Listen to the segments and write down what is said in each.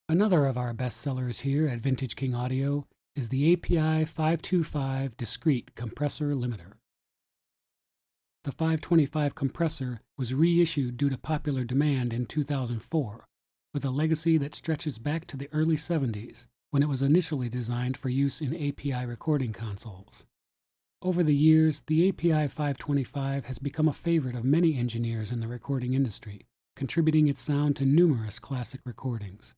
Another of our best sellers here at Vintage King Audio is the API 525 Discrete Compressor Limiter. The 525 compressor was reissued due to popular demand in 2004, with a legacy that stretches back to the early 70s, when it was initially designed for use in API recording consoles. Over the years, the API 525 has become a favorite of many engineers in the recording industry, contributing its sound to numerous classic recordings.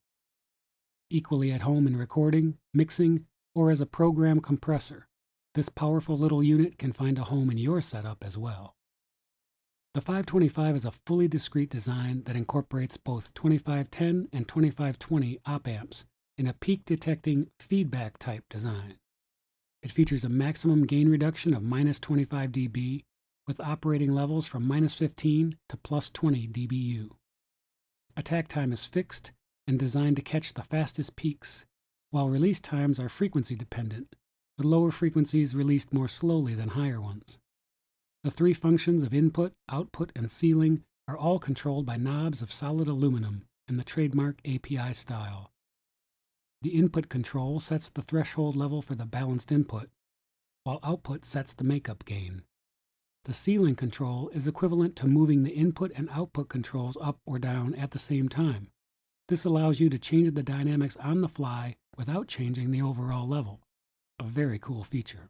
Equally at home in recording, mixing, or as a program compressor, this powerful little unit can find a home in your setup as well. The 525 is a fully discrete design that incorporates both 2510 and 2520 op-amps in a peak-detecting feedback-type design. It features a maximum gain reduction of minus 25 dB, with operating levels from minus 15 to plus 20 dBu. Attack time is fixed and designed to catch the fastest peaks, while release times are frequency-dependent, with lower frequencies released more slowly than higher ones. The three functions of input, output, and ceiling are all controlled by knobs of solid aluminum in the trademark API style. The input control sets the threshold level for the balanced input, while output sets the makeup gain. The ceiling control is equivalent to moving the input and output controls up or down at the same time. This allows you to change the dynamics on the fly without changing the overall level. A very cool feature.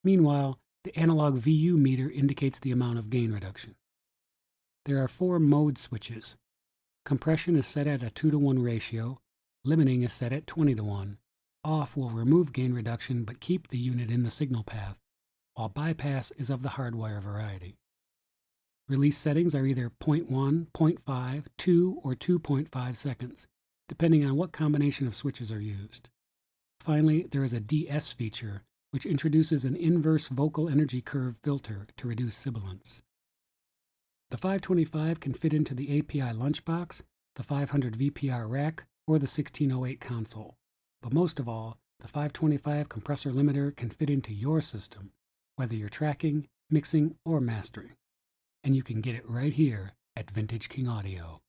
Meanwhile, the analog VU meter indicates the amount of gain reduction. There are 4 mode switches. Compression is set at a 2:1 ratio. Limiting is set at 20:1. Off will remove gain reduction but keep the unit in the signal path, while bypass is of the hardwire variety. Release settings are either 0.1, 0.5, 2, or 2.5 seconds, depending on what combination of switches are used. Finally, there is a De-Ess feature, which introduces an inverse vocal energy curve filter to reduce sibilance. The 525 can fit into the API lunchbox, the 500 VPR rack, or the 1608 console. But most of all, the 525 compressor limiter can fit into your system, whether you're tracking, mixing, or mastering. And you can get it right here at Vintage King Audio.